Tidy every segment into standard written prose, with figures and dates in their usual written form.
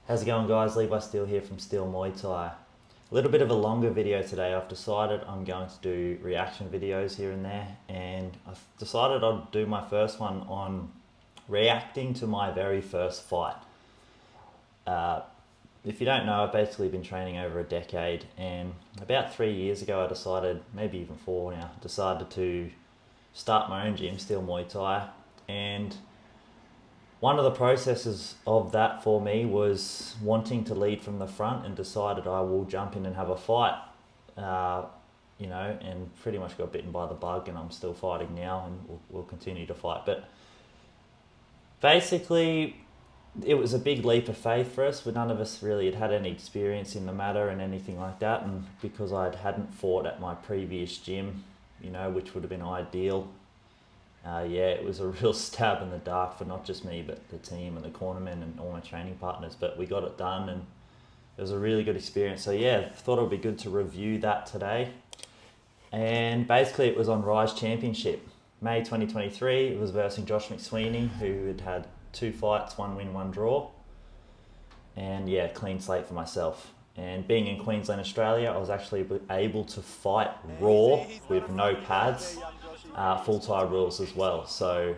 How's it going, guys? Levi Steel here from Steel Muay Thai. A little bit of a longer video today. I've decided I'm going to do reaction videos here and there, and I've decided I'll do my first one on reacting to my very first fight. If you don't know, I've basically been training over a decade, and about 3 years ago I decided, maybe even 4 now, decided to start my own gym, Steel Muay Thai, and one of the processes of that for me was wanting to lead from the front, and decided I will jump in and have a fight, and pretty much got bitten by the bug, and I'm still fighting now, and we'll continue to fight. But basically, it was a big leap of faith for us, but none of us really had any experience in the matter and anything like that. And because I hadn't fought at my previous gym, which would have been ideal, it was a real stab in the dark for not just me, but the team and the cornermen and all my training partners. But we got it done, and it was a really good experience. So yeah, thought it would be good to review that today. And basically it was on Rise Championship, May 2023. It was versus Josh McSweeney, who had had 2 fights, 1 win, 1 draw. And yeah, clean slate for myself. And being in Queensland, Australia, I was actually able to fight raw with no pads, full Thai rules as well. So,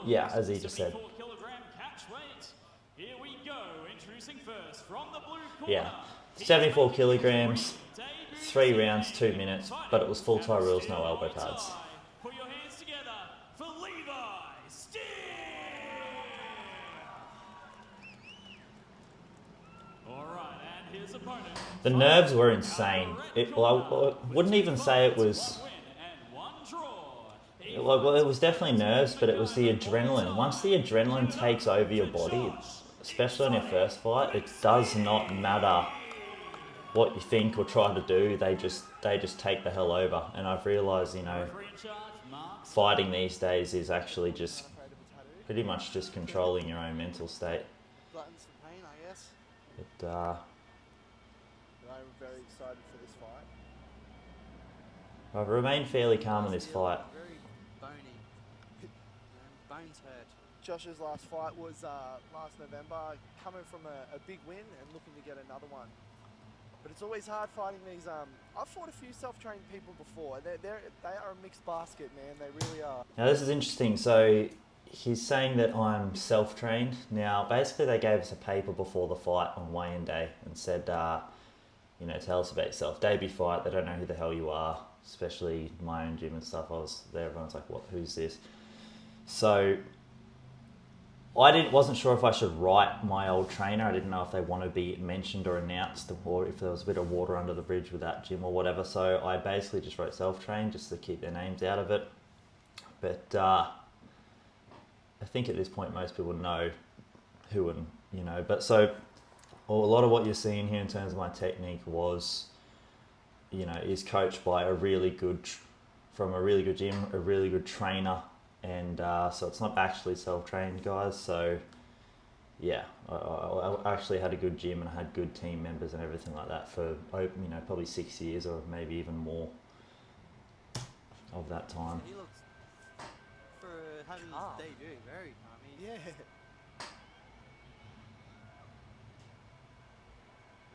as he just said. Yeah, 74 kilograms, 3 rounds, 2 minutes, but it was full Thai rules, no elbow pads. Put your hands together for Levi Steel! Alright, and his opponent. The nerves were insane. I wouldn't even say it was... Well, it was definitely nerves, but it was the adrenaline. Once the adrenaline takes over your body, especially on your first fight, it does not matter what you think or try to do. They just take the hell over. And I've realised, fighting these days is actually just pretty much just controlling your own mental state. Gluttons for pain, I guess. But I'm very excited for this fight. I've remained fairly calm in this fight. Very bony. Bones hurt. Josh's last fight was last November, coming from a big win and looking to get another one. But it's always hard fighting these. I've fought a few self-trained people before. They are a mixed basket, man. They really are. Now this is interesting. So he's saying that I'm self-trained. Now basically they gave us a paper before the fight on weigh-in day and said, tell us about yourself. Debut fight, they don't know who the hell you are, especially my own gym and stuff. I was there, everyone's like, what? Who's this? So I wasn't sure if I should write my old trainer. I didn't know if they want to be mentioned or announced, or if there was a bit of water under the bridge with that gym or whatever. So I basically just wrote self-trained just to keep their names out of it. But I think at this point most people know who and, But so a lot of what you're seeing here in terms of my technique was, is coached by from a really good gym, a really good trainer. And so it's not actually self-trained, guys. So yeah, I actually had a good gym and I had good team members and everything like that for, probably 6 years or maybe even more of that time. He looks, for having his debut, very calm. Yeah.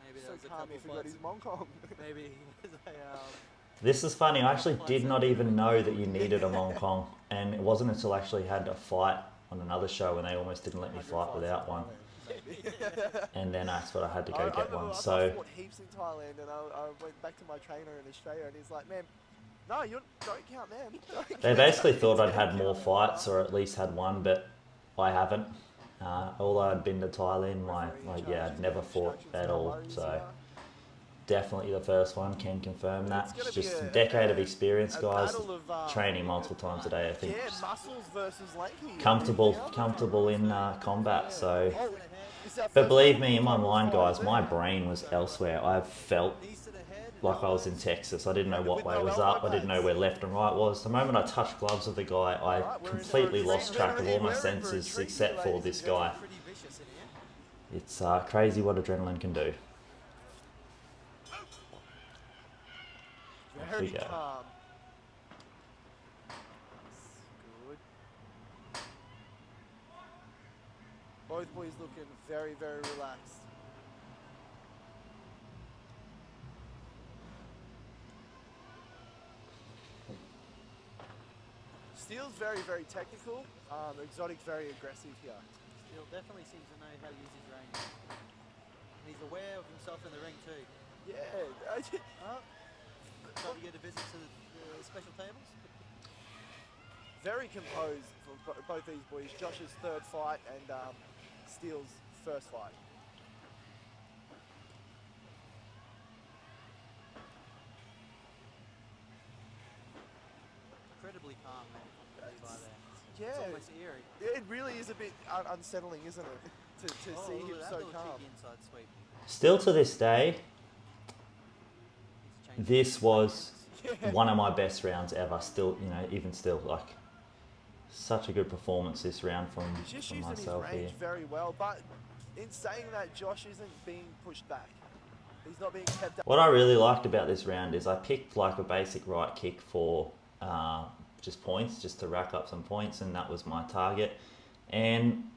Maybe So there was a calm couple if he got his fights. Mong Maybe he was This is funny. I actually did not even know that you needed a Mong Kong, and it wasn't until I actually had a fight on another show and they almost didn't let me fight without one. And then that's what I had to go get one. So I fought heaps in Thailand, and I went back to my trainer in Australia, and he's like, "Man, no, you don't count them." they basically thought I'd had more fights, or at least had one, but I haven't. Although I'd been to Thailand, I'd never fought at all. So definitely the first one, can confirm that. It's just a decade of experience, guys. Training multiple times a day, I think. Yeah, muscles versus lanky. Comfortable in combat. So, but believe me, in my mind, guys, my brain was elsewhere. I felt like I was in Texas. I didn't know what way was up. I didn't know where left and right was. The moment I touched gloves with the guy, I completely lost track of all my senses except for this guy. It's crazy what adrenaline can do. Off we go. Good. Both boys looking very, very relaxed. Steel's very, very technical. Exotic, very aggressive here. Steel definitely seems to know how to use his range. And he's aware of himself in the ring too. Yeah. Trying to get a visit to the special tables. Very composed for both these boys. Josh's third fight and Steel's first fight. Incredibly calm, man, from Levi there. Yeah. It's almost eerie. It really is a bit unsettling, isn't it? To see him look at that so little calm. cheeky inside sweep. Still to this day, He's changed this was Yeah. one of my best rounds ever. Still, you know, even still, like, such a good performance this round from He's just using myself his range here. very well, but in saying that, Josh isn't being pushed back. He's not being kept up. What I really liked about this round is I picked like a basic right kick for just points, just to rack up some points, and that was my target. And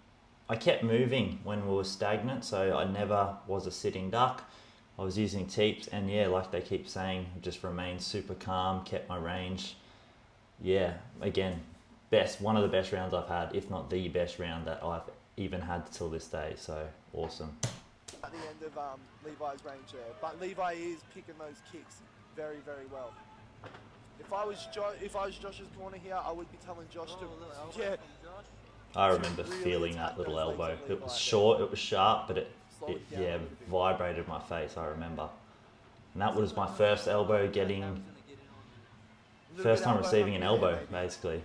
I kept moving when we were stagnant, so I never was a sitting duck. I was using teeps, and yeah, like they keep saying, just remained super calm, kept my range. Yeah, again, one of the best rounds I've had, if not the best round that I've even had till this day. So awesome. At the end of Levi's range there, but Levi is picking those kicks very, very well. If I was Josh's corner here, I would be telling Josh Oh, to, a little elbow yeah, from Josh. I remember really feeling attack that little those legs elbow. of It Levi was there. short, it was sharp, but it Slow it down a yeah, little bit. vibrated my face, I remember. And that was my first elbow getting, That was gonna get in on you. Little first bit time elbow receiving an hungry there, elbow, maybe. basically.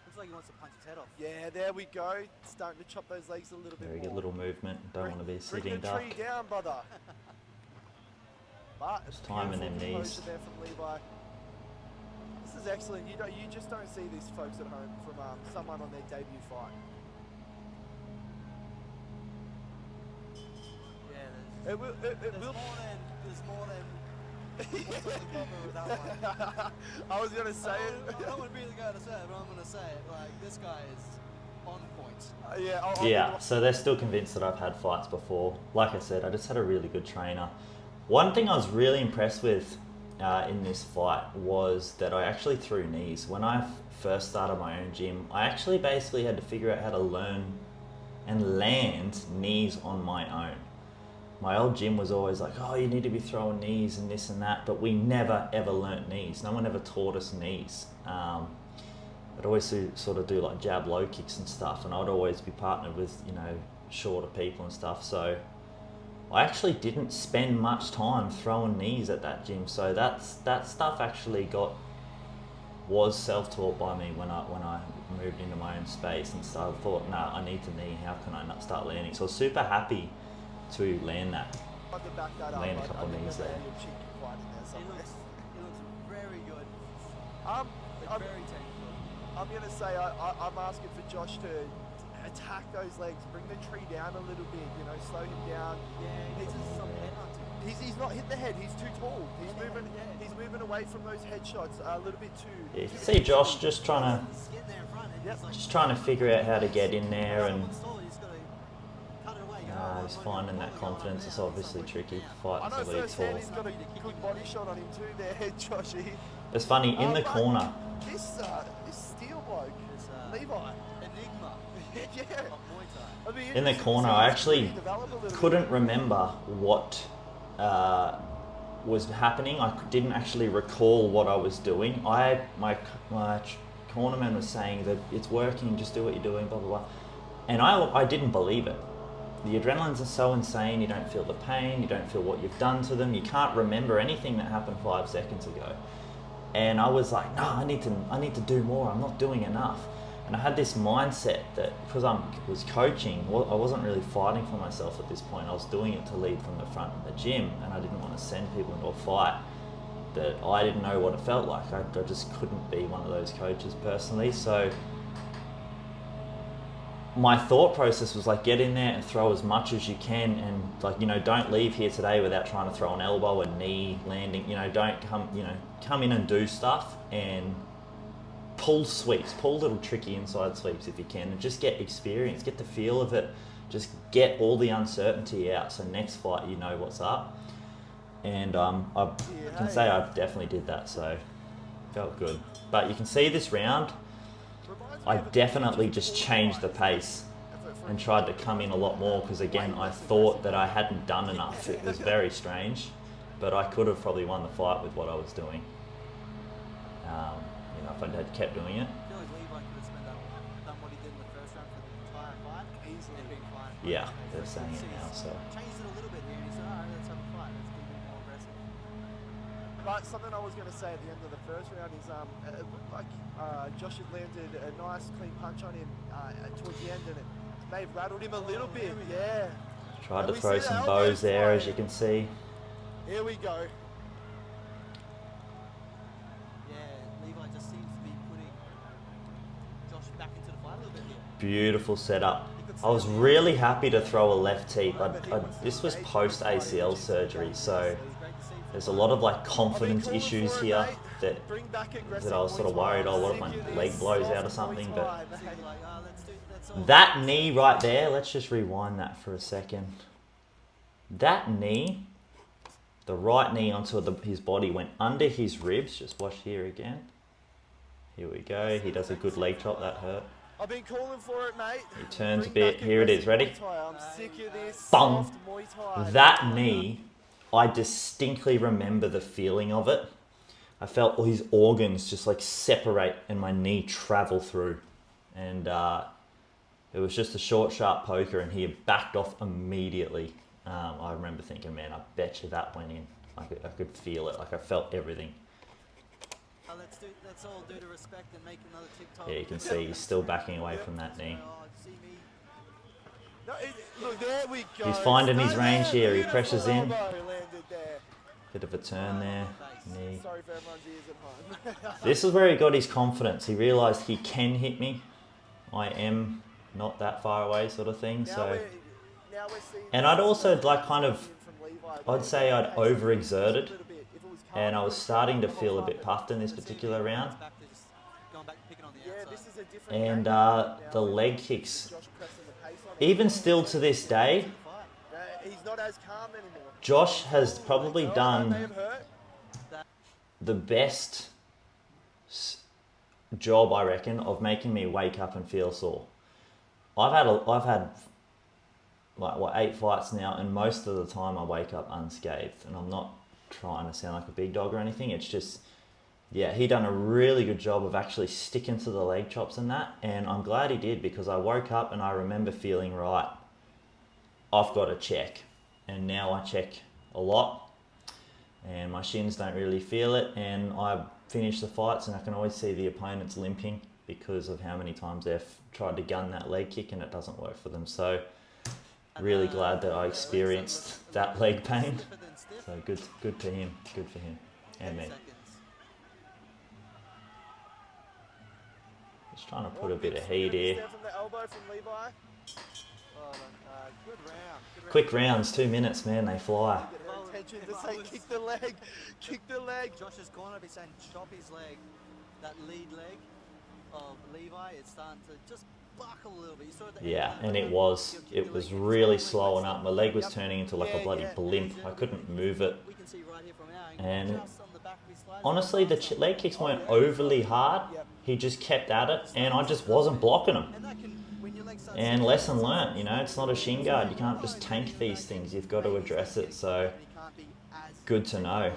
Looks like he wants to punch his head off. Yeah, there we go. Starting to chop those legs a little bit Very more. good little movement, don't want to be a Bring sitting the duck. tree down, brother. But Just timing them beautiful knees. composure there from Levi. This is excellent. You just don't see this, folks at home, from someone on their debut fight. Yeah, It will. It there's will. more than what's on the cover of that one. I was gonna say I it. don't want to be the guy to say it, but I'm gonna say it. Like, this guy is on point. Yeah. I'll Yeah, so they're still convinced that I've had fights before. Like I said, I just had a really good trainer. One thing I was really impressed with in this fight was that I actually threw knees. When I first started my own gym, I actually basically had to figure out how to learn and land knees on my own. My old gym was always like, oh, you need to be throwing knees and this and that, but we never ever learnt knees. No one ever taught us knees. I'd always sort of do like jab low kicks and stuff, and I'd always be partnered with, you know, shorter people and stuff. So I actually didn't spend much time throwing knees at that gym. So that stuff actually was self-taught by me when I moved into my own space and started. I thought, no, I need to knee. How can I not start landing? So I was super happy to land that. have to back that up. Land a I couple think knees there may there. be a cheeky fight in there He somewhere. looks very good. Um, Like, I'm, very technical. I'm gonna say I'm asking for Josh to attack those legs, bring the tree down a little bit. You know, slow him down. Yeah, he needs some headhunting. He's not hitting the head. He's too tall. He's Yeah, moving. yeah. He's moving away from those headshots a little bit too. Yeah, you too can see Josh just trying to He's getting there in front, and Yep. he's like, just trying to figure out how to get in there, and someone's tall, he's gotta cut it away, go, he's finding that confidence. It's obviously tricky I fighting know to lead firsthand tall. he's got a good body shot on him too there, Joshy. It's funny, in the But corner, This Steel bloke, This, Levi. enigma Yeah. of Muay Thai. I'd be in the interested to corner, see I his actually career develop a little couldn't bit. remember what was happening. I didn't actually recall what I was doing. My cornerman was saying that it's working, just do what you're doing, blah blah blah, and I didn't believe it. The adrenaline's are so insane. You don't feel the pain. You don't feel what you've done to them. You can't remember anything that happened 5 seconds ago. And I was like, no, I need to do more. I'm not doing enough. And I had this mindset that because I was coaching, I wasn't really fighting for myself at this point. I was doing it to lead from the front of the gym, and I didn't want to send people into a fight that I didn't know what it felt like. I just couldn't be one of those coaches personally. So my thought process was like, get in there and throw as much as you can, and like, you know, don't leave here today without trying to throw an elbow, a knee, landing, you know, don't come in and do stuff and pull sweeps, pull little tricky inside sweeps if you can, and just get experience, get the feel of it, just get all the uncertainty out. So next fight, you know what's up. And I can say I definitely did that, so felt good. But you can see this round, I definitely just changed the pace and tried to come in a lot more because again, I thought that I hadn't done enough. It was very strange, but I could have probably won the fight with what I was doing. You know, if I had kept doing it. I feel like Levi could have done what he did in the first round for the entire fight. Easily. And been fine. Yeah, they're saying it now, so. Changed it a little bit here, and he said, alright, let's have a fight. Let's be a bit more aggressive. But something I was going to say at the end of the first round is it looked like Josh had landed a nice clean punch on him towards the end, and it may have rattled him a little bit. Yeah. Tried to throw some bows there, as you can see. Here we go. Yeah, Levi just seems to be putting Josh back into the fight a little bit here. Beautiful setup. I was really happy to throw a left teep. This was post ACL surgery, so there's a lot of like confidence issues here that I was sort of worried, oh, what if my leg blows out or something, but that knee right there, let's just rewind that for a second. That knee, the right knee onto his body went under his ribs. Just watch here again. Here we go. He does a good leg chop. That hurt. I've been calling for it, mate. He turns a bit. Here it is. Ready? I'm sick of this. Bung. Soft Muay Thai. That knee, I distinctly remember the feeling of it. I felt all his organs just like separate and my knee travel through. And it was just a short, sharp poker and he had backed off immediately. I remember thinking, man, I bet you that went in. I could feel it. Like I felt everything. Let's all do the respect and make another TikTok. Yeah, you can see he's still backing away from that knee. No, look, there we go. He's finding his range here. He pressures in. Bit of a turn there. Knee. Sorry for everyone's ears at home. This is where he got his confidence. He realised he can hit me. I am not that far away, sort of thing. So, and I'd also like kind of, I'd say I'd overexerted, and I was starting to feel a bit puffed in this particular round. And the leg kicks, even still to this day, Josh has probably done the best job, I reckon, of making me wake up and feel sore. I've had like what 8 fights now, and most of the time I wake up unscathed, and I'm not trying to sound like a big dog or anything. It's just, yeah, he done a really good job of actually sticking to the leg chops and that, and I'm glad he did because I woke up and I remember feeling right. I've got to check, and now I check a lot, and my shins don't really feel it, and I finish the fights and I can always see the opponents limping because of how many times they've tried to gun that leg kick and it doesn't work for them. So really glad that I experienced that leg pain. So good to him, good for him and me. Just trying to put a bit of heat here. Quick rounds, 2 minutes, man, they fly. Kick the leg, kick the leg. Josh's corner be saying chop his leg. That lead leg of Levi, it's starting to just buckle a little bit. You saw it yeah, and it was really slowing up. My leg was turning into like a bloody blimp. I couldn't move it. And honestly, the leg kicks weren't overly hard. He just kept at it, and I just wasn't blocking him. And lesson learnt, you know, it's not a shin guard. You can't just tank these things. You've got to address it. So good to know.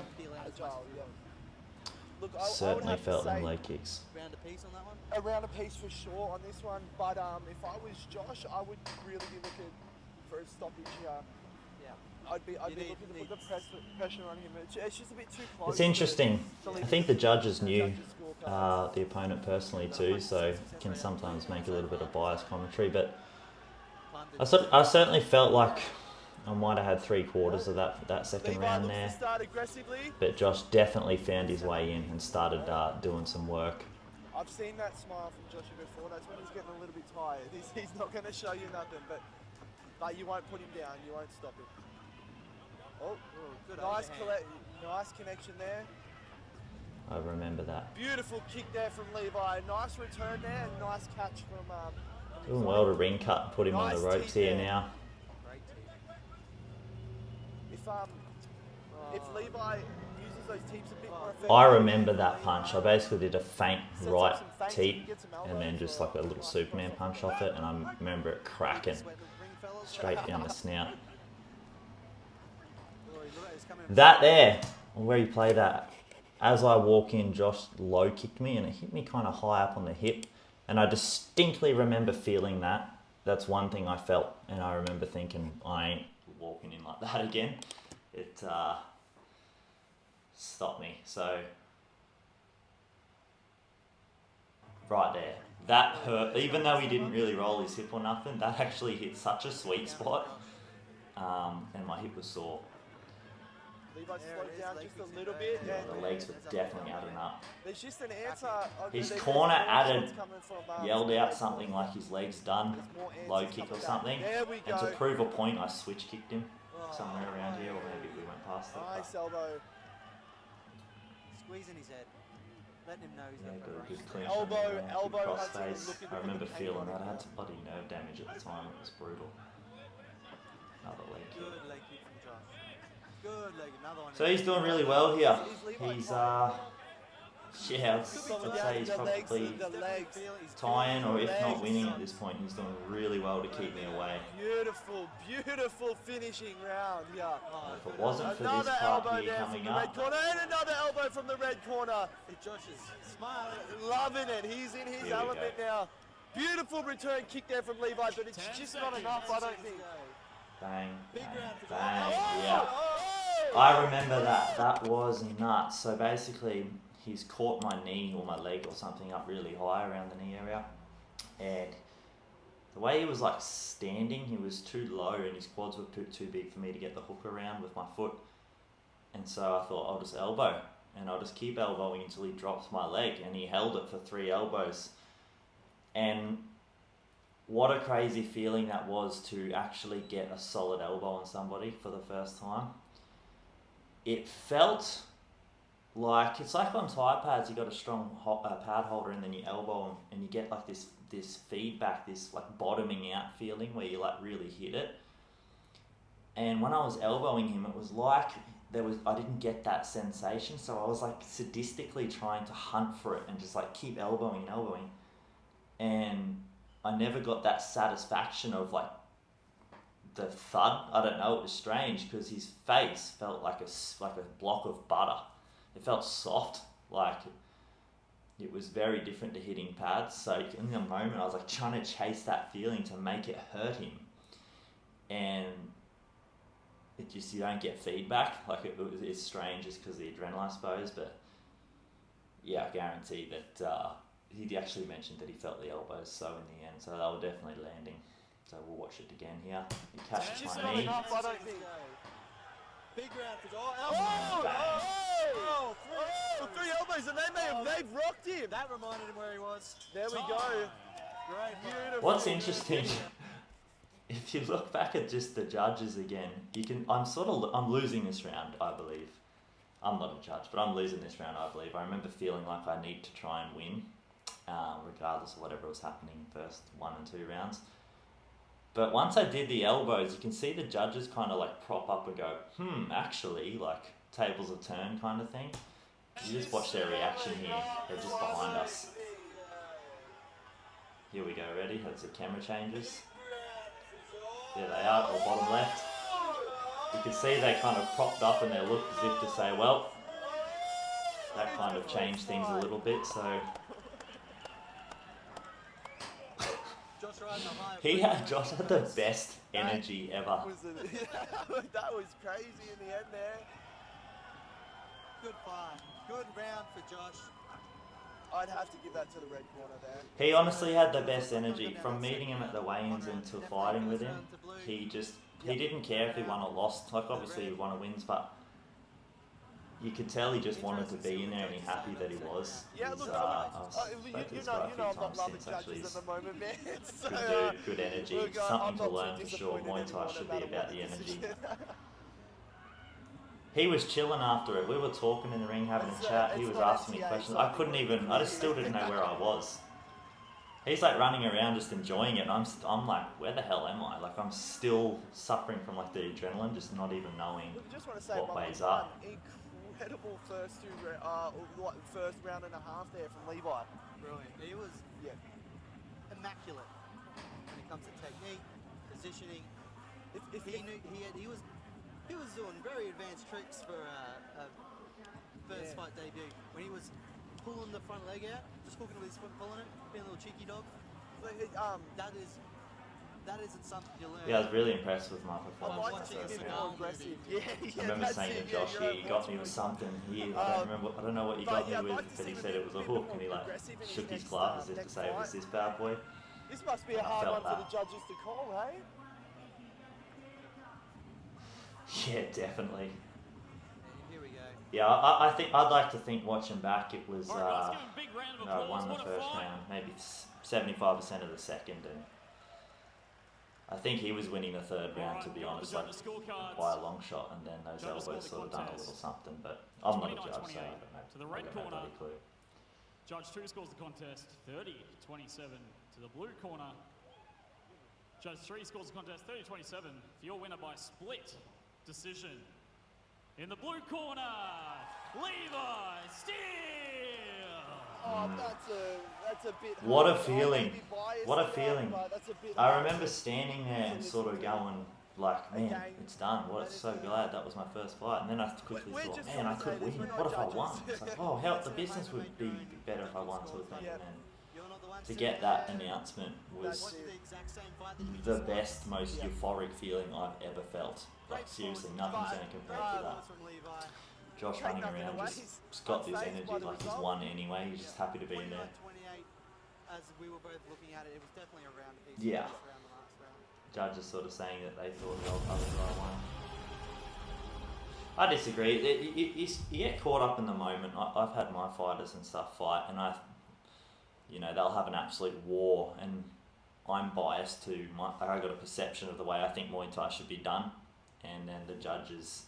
Certainly felt them leg kicks. A round of peace for sure on this one, but if I was Josh, I would really be looking for a stoppage here. Yeah, I'd be looking to put the pressure on him. It's just a bit too close. It's interesting. I think the judges knew the opponent personally too, so can sometimes make a little bit of biased commentary. But I certainly felt like I might have had 3/4 of that second round there. But Josh definitely found his way in and started doing some work. I've seen that smile from Joshua before. That's when he's getting a little bit tired. He's not going to show you nothing, but you won't put him down. You won't stop him. Oh, good. Nice connection there. I remember that. Beautiful kick there from Levi. Nice return there and nice catch from Doing well to ring cut and put him on the Nice ropes teeth here there. now. Great team. If Levi uses those teeps a bit more effectively. I remember that punch. I basically did a feint Sets up right some feints, teep get some and then elbows just or- like a little Superman punch off it, and I remember it cracking Sweat the ring, fellas. straight down the snout. Oh, look at it, it's coming That there, where you play that, as I walk in, Josh low kicked me and it hit me kind of high up on the hip, and I distinctly remember feeling that. That's one thing I felt, and I remember thinking, I ain't walking in like that again. It stopped me. So right there, that hurt. Even though he didn't really roll his hip or nothing, that actually hit such a sweet spot, and my hip was sore. Levi There slowed it is, down leg just kicks a it little back. bit. Yeah, And the legs were definitely adding up. there's just an answer. His there's corner more added, shots coming from, yelled Levi out Steel. something like his leg's done, There's more answers low kick or coming something. back. There we And to go. prove a point, I switch kicked him Oh, somewhere around here, or maybe we went past it. Nice but elbow. Squeezing his head. Letting him know he's yeah, got got a preparation. good clinch. Elbow- and then, elbow good hunting and crossface. looking I to remember put the feeling pain that. on I had some bloody nerve damage at the time. It was brutal. Another leg kick. Good leg kick from Josh. Good leg. Another one. So he's doing really well here. Is Levi He's yeah, I'd Slowing say down he's the legs, probably the legs. tying, or if not legs. winning at this point, he's doing really well to keep me away. Beautiful, beautiful finishing round here. Oh, If it wasn't for this Another part elbow here there from coming the red up, corner, and another elbow from the red corner. Josh is smiling. Loving it. He's in his Here we element go. now. Beautiful return kick there from Levi, but it's just not enough, I don't think. bang, Big bang, round for bang, Oh, yeah. oh, I remember that. That was nuts. So basically, he's caught my knee or my leg or something up really high around the knee area, and the way he was like standing, he was too low and his quads were too big for me to get the hook around with my foot. And so I thought, I'll just elbow, and I'll just keep elbowing until he drops my leg, and he held it for 3 elbows. And what a crazy feeling that was to actually get a solid elbow on somebody for the first time. It felt like, it's like on Thai pads, you got a strong pad holder and then you elbow them and you get like this feedback, this like bottoming out feeling where you like really hit it. And when I was elbowing him, it was like I didn't get that sensation, so I was like sadistically trying to hunt for it and just like keep elbowing and elbowing, and I never got that satisfaction of like the thud. I don't know, it was strange because his face felt like a block of butter. It felt soft, like it was very different to hitting pads. So in the moment I was like trying to chase that feeling to make it hurt him, and it just, you don't get feedback. Like it's strange just because of the adrenaline, I suppose, but yeah, I guarantee that he actually mentioned that he felt the elbows so in the end, so they were definitely landing. So we'll watch it again here. He catches Just my not knee. enough, I don't think. Big round for Josh. Oh, Oh, oh, 3 elbows, and they've rocked him. That reminded him where he was. There we go. Great. Beautiful. What's interesting, if you look back at just the judges again, I'm losing this round, I believe. I'm not a judge, but I'm losing this round, I believe. I remember feeling like I need to try and win, regardless of whatever was happening first 1 and 2 rounds. But once I did the elbows, you can see the judges kind of like prop up and go, actually, like tables have turned kind of thing. You just watch their reaction here. They're just behind us. Here we go, ready? That's the camera changes. There they are, or bottom left. You can see they kind of propped up and they look as if to say, well, that kind of changed things a little bit, so Josh riding the high. Josh had the best energy ever. That was crazy in the end there. Good fight. Good round for Josh. I'd have to give that to the red corner there. He honestly had the best energy. From meeting him at the weigh-ins until fighting with him, he didn't care if he won or lost. Like obviously he won or wins, but you could tell he just wanted to be in there and he's happy that he was. Yeah, He's, look, I've spoken to you this know, guy a I'm few not times loving since actually. judges He's at the moment, man. So, good dude, good energy. look, I'm Something to not learn too for sure. disappointed Muay Thai anymore, should no be matter about what the energy. decision. He was chilling after it. We were talking in the ring, having a It's, chat. He it's was not asking me NCA, questions. so I couldn't even. I just still didn't know where I was. He's like running around just enjoying it, and I'm like, where the hell am I? Like I'm still suffering from like the adrenaline, just not even knowing Look, I just want to say what one weighs more time, up. incredible first round and a half there from Levi. Brilliant. He was Yeah. immaculate when it comes to technique, positioning. If He was doing very advanced tricks for a first fight debut. When he was pulling the front leg out, just hooking with his foot, pulling it, being a little cheeky dog. That isn't something you learn. Yeah, I was really impressed with my I'd performance. like in to the see a first bit round. more aggressive. Yeah, I remember that's saying it, to Josh, you're "He got me right, with something here. I don't remember. I don't know what you got me I'd with, like to but see he him said it was a bit hook, more and he like aggressive in his shook his next, glove as if to next say, "It was fight. this bad boy." This must be a I hard felt one for the that. judges to call, hey? Yeah, definitely. Here we go. Yeah, I think I'd like to think watching back, it was All right, let's give him a big round of I applause. won the What a first fight. round, maybe 75% of the second, and I think he was winning the third round, to be All right, honest, the like judges' scorecards. by a long shot, and then those Judges elbows score sort the of done a contest. little something, but I'm not a judge, so I 29-28 don't know. to the I red got no corner. bloody clue. Judge 2 scores the contest 30-27 to the blue corner. Judge 3 scores the contest 30-27 for your winner by split decision. In the blue corner, Levi Steel! Oh, that's a bit What a hard. I feeling. may be biased What a here, feeling. but that's a bit I hard remember to- standing there and sort of going, like, man, it's done. Well, it's so glad that was my first fight. And then I quickly We're thought, just man, I trying to could say this, win. we're not What if I judges. won? It's like, oh, hell, the business would be better if I won, sort of thing. Yeah. And then You're not the one to sitting get that there announcement was watching the exact same fight that you the just best, most Yeah. euphoric feeling I've ever felt. Like, seriously, nothing's going to compare to that. from Levi. Josh Take running nothing around away. just got this Unfazed energy, by the like he's result. won anyway. He's just happy to be in there. 29-28, as we were both looking at it, it was definitely around the piece. Yeah. Around the last round. Judges sort of saying that they thought the old other guy won. I disagree. You get caught up in the moment. I've had my fighters and stuff fight, and they'll have an absolute war, and I'm biased to I got a perception of the way I think Muay Thai should be done, and then the judges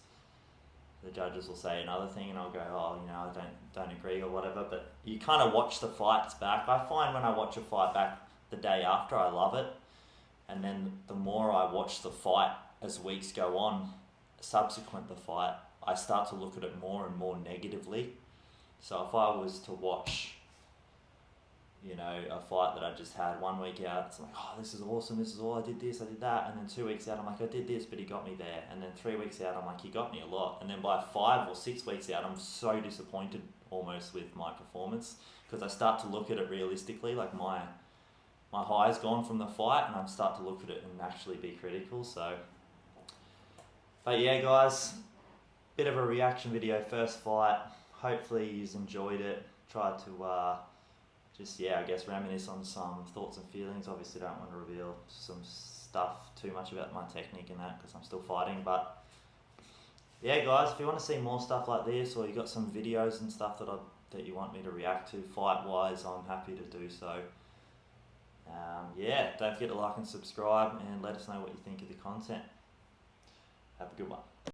will say another thing, and I'll go, I don't agree or whatever. But you kind of watch the fights back. I find when I watch a fight back the day after, I love it, and then the more I watch the fight as weeks go on, subsequent the fight, I start to look at it more and more negatively. So if I was to watch, a fight that I just had 1 week out, it's like, oh, this is awesome, this is all, I did this, I did that, and then 2 weeks out, I'm like, I did this, but he got me there, and then 3 weeks out, I'm like, he got me a lot, and then by 5 or 6 weeks out, I'm so disappointed almost with my performance, because I start to look at it realistically, like my high's gone from the fight, and I start to look at it and actually be critical. So, but yeah, guys, bit of a reaction video, first fight. Hopefully you've enjoyed it. Tried to I guess reminisce on some thoughts and feelings. Obviously don't want to reveal some stuff too much about my technique and that, because I'm still fighting. But yeah, guys, if you want to see more stuff like this, or you got some videos and stuff that you want me to react to fight wise, I'm happy to do so. Don't forget to like and subscribe, and let us know what you think of the content. Have a good one.